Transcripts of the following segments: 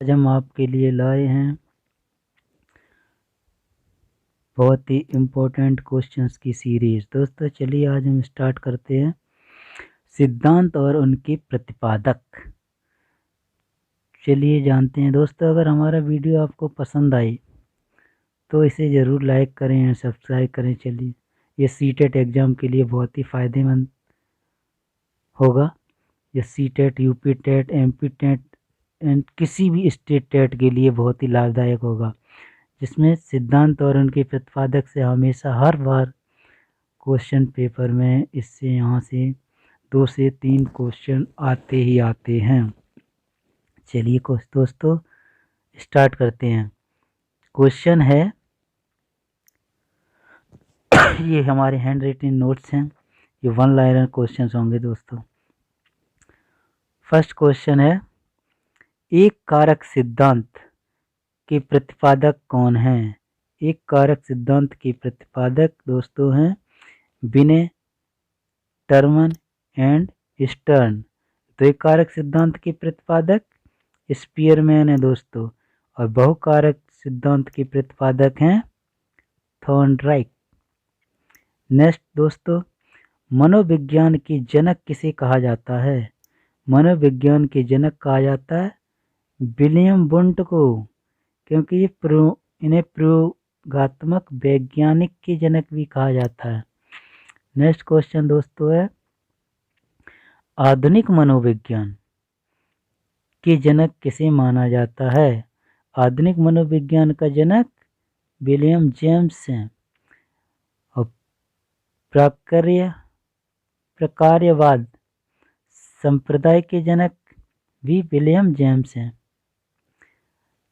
आज हम आपके लिए लाए हैं बहुत ही इम्पोर्टेंट क्वेश्चंस की सीरीज। दोस्तों चलिए आज हम स्टार्ट करते हैं। सिद्धांत और उनके प्रतिपादक। चलिए जानते हैं दोस्तों, अगर हमारा वीडियो आपको पसंद आई तो इसे ज़रूर लाइक करें और सब्सक्राइब करें। चलिए, ये सीटेट एग्ज़ाम के लिए बहुत ही फ़ायदेमंद होगा। ये CTET, UP TET, MP TET and किसी भी स्टेट टेट के लिए बहुत ही लाभदायक होगा, जिसमें सिद्धांत और उनके प्रतिपादक से हमेशा हर बार क्वेश्चन पेपर में इससे यहाँ से 2 से 3 क्वेश्चन आते ही आते हैं। चलिए दोस्तों स्टार्ट करते हैं। क्वेश्चन है ये हमारे हैंड रिटन नोट्स हैं, ये 1 लाइनर क्वेश्चन होंगे दोस्तों। फर्स्ट क्वेश्चन है, एक कारक सिद्धांत के प्रतिपादक कौन हैं? एक कारक सिद्धांत के प्रतिपादक दोस्तों हैं बिने, टर्मन एंड स्टर्न। तो एक कारक सिद्धांत के प्रतिपादक स्पीयरमैन है दोस्तों, और बहुकारक सिद्धांत के प्रतिपादक हैं थॉर्नडाइक। नेक्स्ट दोस्तों, मनोविज्ञान के जनक किसे कहा जाता है? मनोविज्ञान के जनक कहा जाता है विलियम वुंट को, क्योंकि इन्हें प्रयोगात्मक वैज्ञानिक के जनक भी कहा जाता है। नेक्स्ट क्वेश्चन दोस्तों है, आधुनिक मनोविज्ञान के जनक किसे माना जाता है? आधुनिक मनोविज्ञान का जनक विलियम जेम्स हैं, और प्रकार्यवाद संप्रदाय के जनक भी विलियम जेम्स हैं।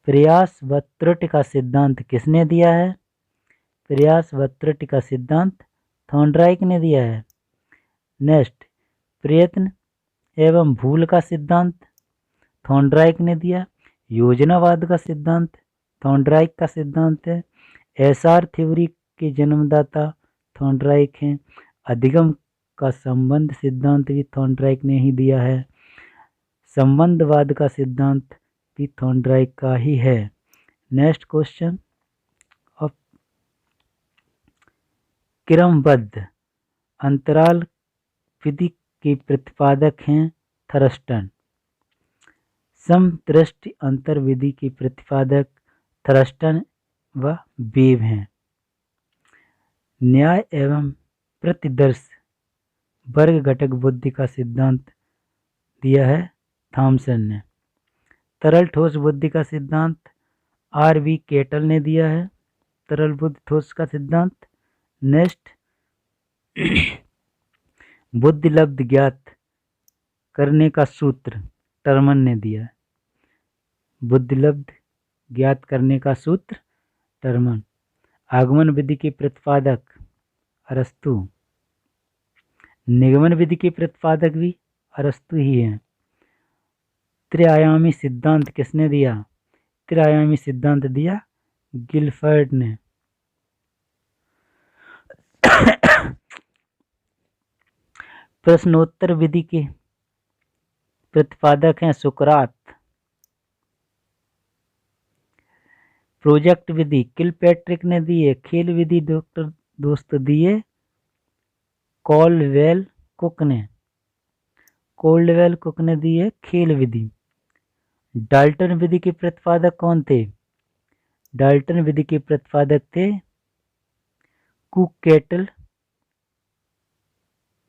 प्रयास व त्रुटि का सिद्धांत किसने दिया है? प्रयास व त्रुटि का सिद्धांत थॉर्नडाइक ने दिया है। नेक्स्ट, प्रयत्न एवं भूल का सिद्धांत थॉर्नडाइक ने दिया। योजनावाद का सिद्धांत थॉर्नडाइक का सिद्धांत है। एसआर थ्योरी के जन्मदाता थॉर्नडाइक हैं। अधिगम का संबंध सिद्धांत भी थॉर्नडाइक ने ही दिया है। संबंधवाद का सिद्धांत भी थॉर्नडाइक का ही है। नेक्स्ट क्वेश्चन, अब क्रमबद्ध अंतराल विधि के प्रतिपादक हैं थर्स्टन। समदृष्टि अंतर विधि के प्रतिपादक थर्स्टन व वेव हैं। न्याय एवं प्रतिदर्श वर्ग घटक बुद्धि का सिद्धांत दिया है थॉमसन ने। तरल ठोस बुद्धि का सिद्धांत आर.वी. केटल ने दिया है, तरल बुद्धि ठोस का सिद्धांत। नेक्स्ट, बुद्धि लब्ध ज्ञात करने का सूत्र टर्मन ने दिया है। बुद्धि लब्ध ज्ञात करने का सूत्र टर्मन। आगमन विधि के प्रतिपादक अरस्तु। निगमन विधि के प्रतिपादक भी अरस्तु ही हैं। त्रिआयामी सिद्धांत किसने दिया? त्रिआयामी सिद्धांत दिया गिलफर्ड ने। प्रश्नोत्तर विधि के प्रतिपादक हैं सुकरात। प्रोजेक्ट विधि किलपैट्रिक ने दी है। खेल विधि दोस्तों दिए कोल्डवेल कुक ने। कोल्डवेल कुक ने दी है खेल विधि। डाल्टन विधि के प्रतिपादक कौन थे? डाल्टन विधि के प्रतिपादक थे Cook, Kettle,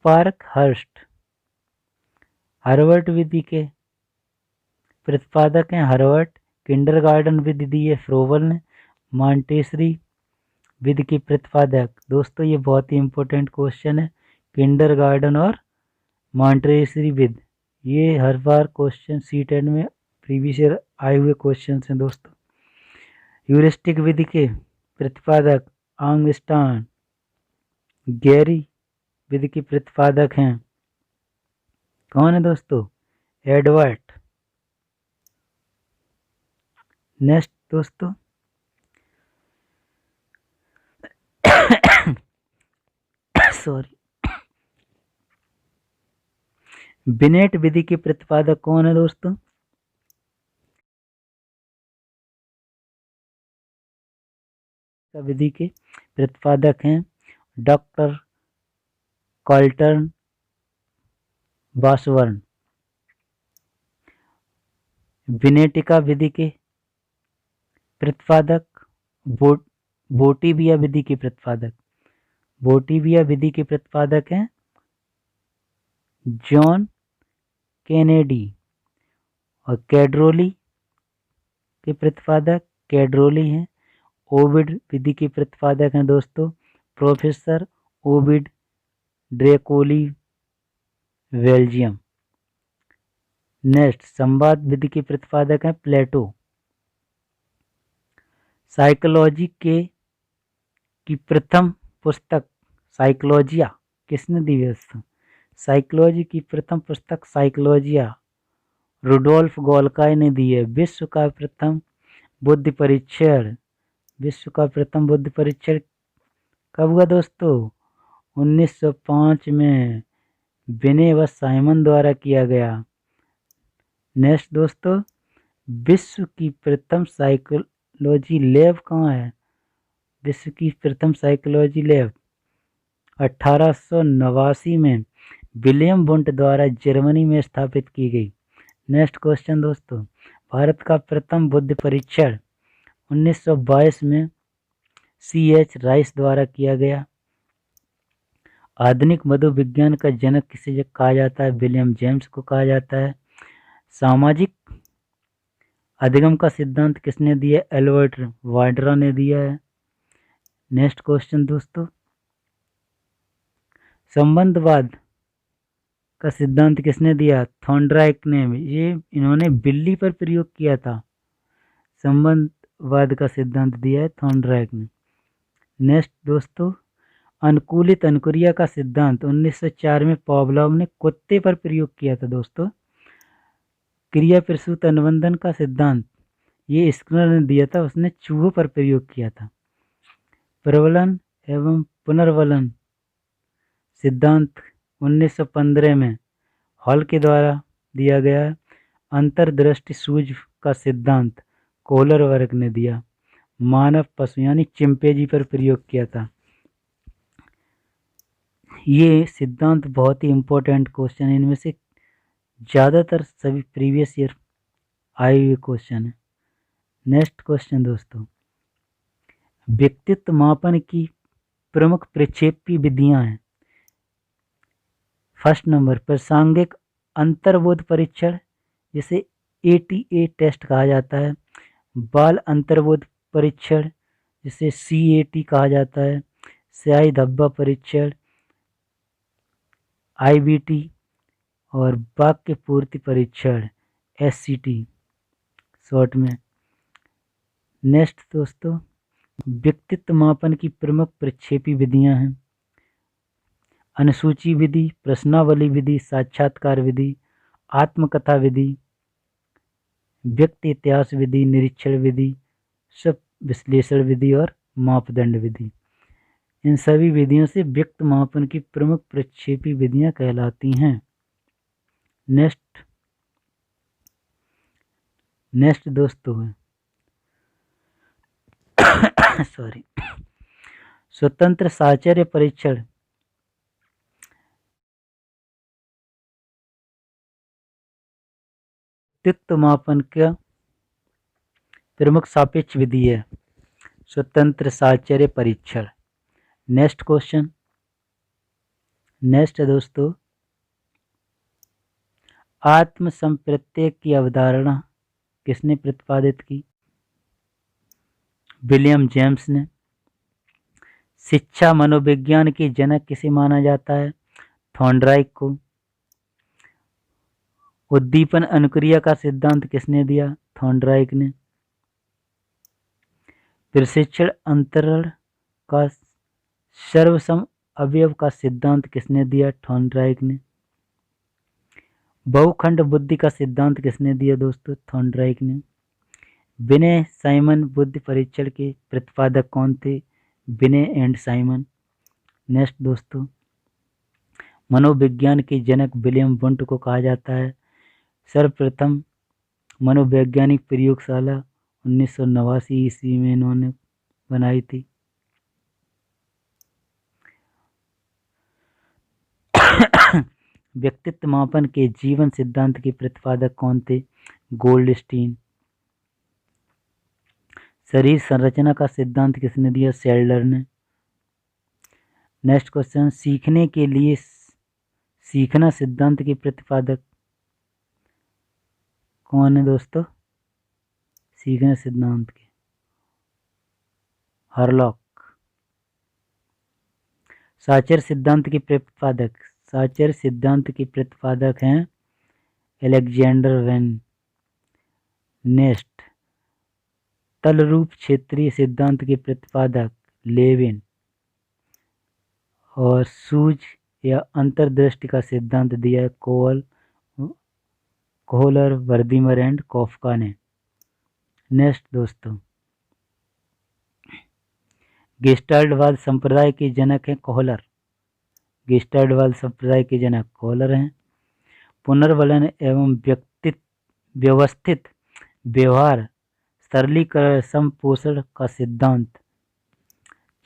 Parkhurst. Harvard विधि के प्रतिपादक हैं हार्वर्ड। किंडरगार्टन विधि दी है फ्रोबल ने। मॉन्टेसरी विधि के प्रतिपादक दोस्तों, ये बहुत ही इंपॉर्टेंट क्वेश्चन है, किंडरगार्टन और मॉन्टेसरी विधि। ये हर बार क्वेश्चन सीटेट में प्रीवियस ईयर आए हुए क्वेश्चन हैं दोस्तों। ह्यूरिस्टिक विधि के प्रतिपादक आंगस्टाइन। गैरी विधि के प्रतिपादक हैं कौन है दोस्तों? एडवर्ड। नेक्स्ट दोस्तों, सॉरी, बिनेट विधि के प्रतिपादक कौन है दोस्तों? का विधि के प्रतिपादक हैं डॉक्टर कार्ल्टन बॉसवर्न। विनेटिका विधि के प्रतिपादक बोटिविया विधि के प्रतिपादक बोटिविया विधि के प्रतिपादक हैं जॉन कैनेडी। और कैड्रोली के प्रतिपादक कैड्रोली हैं। ओविड विधि के प्रतिपादक हैं दोस्तों प्रोफेसर ओविड ड्रेकोली बेल्जियम। नेक्स्ट संवाद विधि के प्रतिपादक हैं प्लेटो। साइकोलॉजी की प्रथम पुस्तक साइकोलॉजिया किसने दी है दोस्तों? साइकोलॉजी की प्रथम पुस्तक साइकोलॉजिया रुडोल्फ गोल्काय ने दी है। विश्व का प्रथम बुद्धि परीक्षण कब हुआ दोस्तों? 1905 में बिने व साइमन द्वारा किया गया। नेक्स्ट दोस्तों विश्व की प्रथम साइकोलॉजी लैब कहाँ है? विश्व की प्रथम साइकोलॉजी लैब 1889 में विलियम वुंट द्वारा जर्मनी में स्थापित की गई। नेक्स्ट क्वेश्चन दोस्तों भारत का प्रथम बुद्धि परीक्षण 1922 में C.H. राइस द्वारा किया गया। आधुनिक मनोविज्ञान का जनक किसे कहा जाता है? विलियम जेम्स को कहा जाता है। सामाजिक अधिगम का सिद्धांत किसने दिया? एल्बर्ट वाड्रा ने दिया है। नेक्स्ट क्वेश्चन दोस्तों संबंधवाद का सिद्धांत किसने दिया? थॉर्नडाइक ने। ये इन्होंने बिल्ली पर प्रयोग किया था। संबंधवाद का सिद्धांत दिया है थॉर्नडाइक ने। नेक्स्ट दोस्तों अनुकूलित अनुक्रिया का सिद्धांत 1904 में पावलोव ने कुत्ते पर प्रयोग किया था दोस्तों। क्रिया प्रसूत अनुबंधन का सिद्धांत ये स्किनर ने दिया था, उसने चूहों पर प्रयोग किया था। प्रबलन एवं पुनर्वलन सिद्धांत 1915 में हॉल के द्वारा दिया गया। अंतर्दृष्टि सूझ का सिद्धांत कोहलर वर्ग ने दिया। मानव पशु यानी चिंपैंजी पर प्रयोग किया था। ये सिद्धांत बहुत ही इम्पोर्टेंट क्वेश्चन है, इनमें से ज़्यादातर सभी प्रीवियस ईयर आए हुए क्वेश्चन है। नेक्स्ट क्वेश्चन दोस्तों व्यक्तित्व मापन की प्रमुख प्रक्षेपी विधियां हैं। फर्स्ट नंबर प्रासंगिक अंतर्बोध परीक्षण जिसे ATA टेस्ट कहा जाता है। बाल अंतर्बोध परीक्षण जिसे CAT कहा जाता है। स्याही धब्बा परीक्षण IBT और वाक्य पूर्ति परीक्षण SCT शॉर्ट में। नेक्स्ट दोस्तों व्यक्तित्व मापन की प्रमुख प्रक्षेपी विधियां हैं अनुसूची विधि, प्रश्नावली विधि, साक्षात्कार विधि, आत्मकथा विधि, व्यक्ति इतिहास विधि, निरीक्षण विधि, सब विश्लेषण विधि और मापदंड विधि। इन सभी विधियों से व्यक्त मापन की प्रमुख प्रक्षेपी विधियां कहलाती हैं। नेक्स्ट दोस्तों है स्वतंत्र साहचर्य परीक्षण व्यक्तित्व मापन का प्रमुख सापेक्ष विधि है स्वतंत्र साहचर्य परीक्षण। नेक्स्ट क्वेश्चन नेक्स्ट है दोस्तों आत्म संप्रत्यय की अवधारणा किसने प्रतिपादित की? विलियम जेम्स ने। शिक्षा मनोविज्ञान के जनक किसे माना जाता है? थॉर्नडाइक को। उद्दीपन अनुक्रिया का सिद्धांत किसने दिया? थॉर्नडाइक ने। प्रशिक्षण अंतरण का सर्वसम अवयव का सिद्धांत किसने दिया? थॉर्नडाइक ने। बहुखंड बुद्धि का सिद्धांत किसने दिया दोस्तों? थॉर्नडाइक ने। बिने साइमन बुद्धि परीक्षण के प्रतिपादक कौन थे? बिने एंड साइमन। नेक्स्ट दोस्तों मनोविज्ञान के जनक विलियम वुंट को कहा जाता है। सर्वप्रथम मनोवैज्ञानिक प्रयोगशाला 1989 ईस्वी में इन्होंने बनाई थी। व्यक्तित्व मापन के जीवन सिद्धांत के प्रतिपादक कौन थे? गोल्डस्टीन। शरीर संरचना का सिद्धांत किसने दिया? सेल्डर ने। नेक्स्ट क्वेश्चन, सीखने के लिए सीखना सिद्धांत के प्रतिपादक कौन है दोस्तों? सीखने सिद्धांत के हरलॉक। साचर सिद्धांत के प्रतिपादक, साचर सिद्धांत के प्रतिपादक हैं अलेक्जेंडर वेन। नेक्स्ट, तलरूप क्षेत्रीय सिद्धांत के प्रतिपादक लेविन। और सूझ या अंतर्दृष्टि का सिद्धांत दिया है कोहलर, वर्दीमर एंड कॉफका ने। नेक्स्ट दोस्तों, गेस्टाल्टवाद संप्रदाय के जनक हैं कोहलर। गेस्टाल्टवाद संप्रदाय के जनक कोहलर हैं। पुनर्वलन एवं व्यवस्थित व्यवहार, सरलीकरण, संपोषण का सिद्धांत,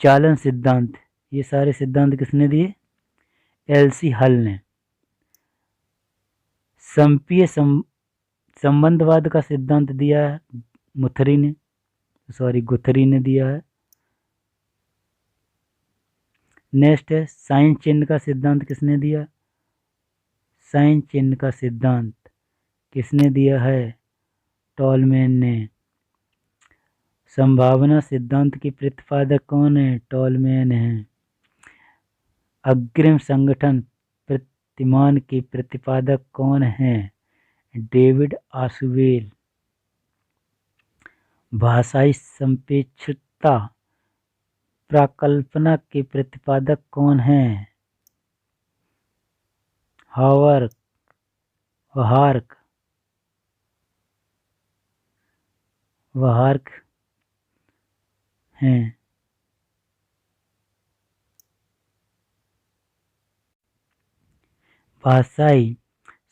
चालन सिद्धांत, ये सारे सिद्धांत किसने दिए? एलसी हल ने। संपीय संबंधवाद का सिद्धांत दिया है गुथरी ने दिया है। नेक्स्ट है साइन चिन्ह का सिद्धांत किसने दिया? साइन चिन्ह का सिद्धांत किसने दिया है? टॉलमैन ने। संभावना सिद्धांत के प्रतिपादक कौन है? टॉलमैन है। अग्रिम संगठन प्रतिमान के प्रतिपादक कौन है? डेविड आशुवेल। भाषाई संपेक्षता प्राकल्पना के प्रतिपादक कौन है? वहार्क हैं। भाषाई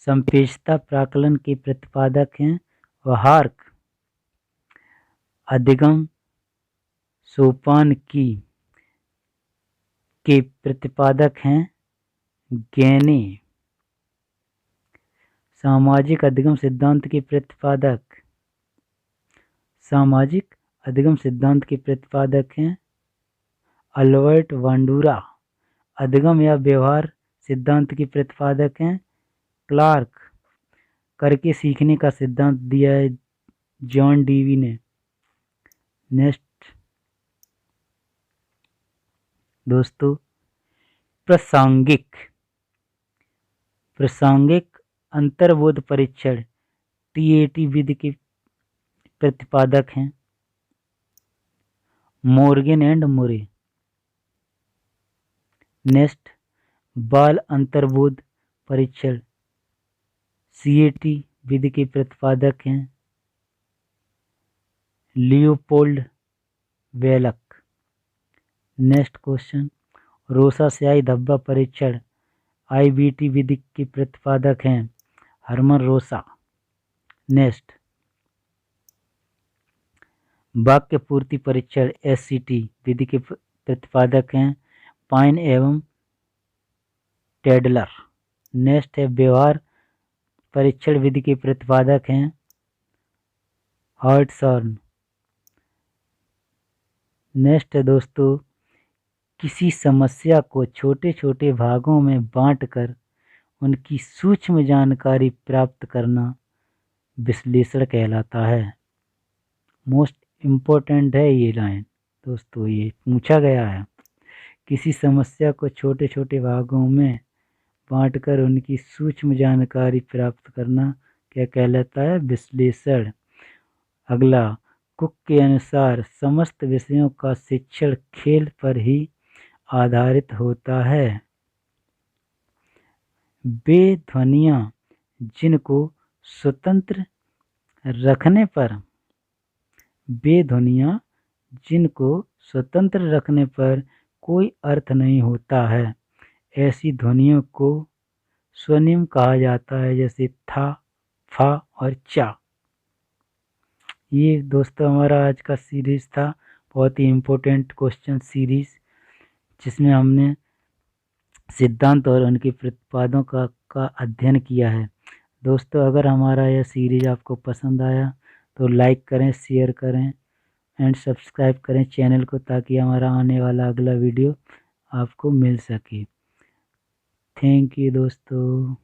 संपेक्षता प्राकलन के प्रतिपादक हैं वहार्क। अधिगम सोपान के प्रतिपादक हैं गैने। सामाजिक अधिगम सिद्धांत के प्रतिपादक, सामाजिक अधिगम सिद्धांत के प्रतिपादक हैं अल्बर्ट बांडुरा। अधिगम या व्यवहार सिद्धांत के प्रतिपादक हैं क्लार्क। करके सीखने का सिद्धांत दिया है जॉन डीवी ने। नेक्स्ट दोस्तों, प्रासंगिक अंतर्बोध परीक्षण टीएटी विधि के प्रतिपादक हैं मॉर्गन एंड मोरे। नेक्स्ट, बाल अंतर्बोध परीक्षण सीएटी विधि के प्रतिपादक हैं लियोपोल्ड वेलक। नेक्स्ट क्वेश्चन, रोसा स्याही धब्बा परीक्षण आईबीटी विधि के प्रतिपादक हैं हरमन रोसा। नेक्स्ट, वाक्य पूर्ति परीक्षण एससीटी विधि के प्रतिपादक हैं पाइन एवं टेडलर। नेक्स्ट है व्यवहार परीक्षण विधि के प्रतिपादक हैं हार्टसॉर्न। नेक्स्ट है दोस्तों, किसी समस्या को छोटे छोटे भागों में बांटकर उनकी सूक्ष्म जानकारी प्राप्त करना विश्लेषण कहलाता है। मोस्ट इम्पोर्टेंट है ये लाइन दोस्तों, ये पूछा गया है। किसी समस्या को छोटे छोटे भागों में बांटकर उनकी सूक्ष्म जानकारी प्राप्त करना क्या कहलाता है? विश्लेषण। अगला, कुक के अनुसार समस्त विषयों का शिक्षण खेल पर ही आधारित होता है। वे ध्वनियाँ जिनको स्वतंत्र रखने पर कोई अर्थ नहीं होता है, ऐसी ध्वनियों को स्वनिम कहा जाता है, जैसे था, फा और चा। ये दोस्तों हमारा आज का सीरीज था, बहुत ही इम्पोर्टेंट क्वेश्चन सीरीज, जिसमें हमने सिद्धांत और उनके प्रतिपादों का का अध्ययन किया है। दोस्तों, अगर हमारा यह सीरीज आपको पसंद आया तो लाइक करें, शेयर करें एंड सब्सक्राइब करें चैनल को, ताकि हमारा आने वाला अगला वीडियो आपको मिल सके। थैंक यू दोस्तों।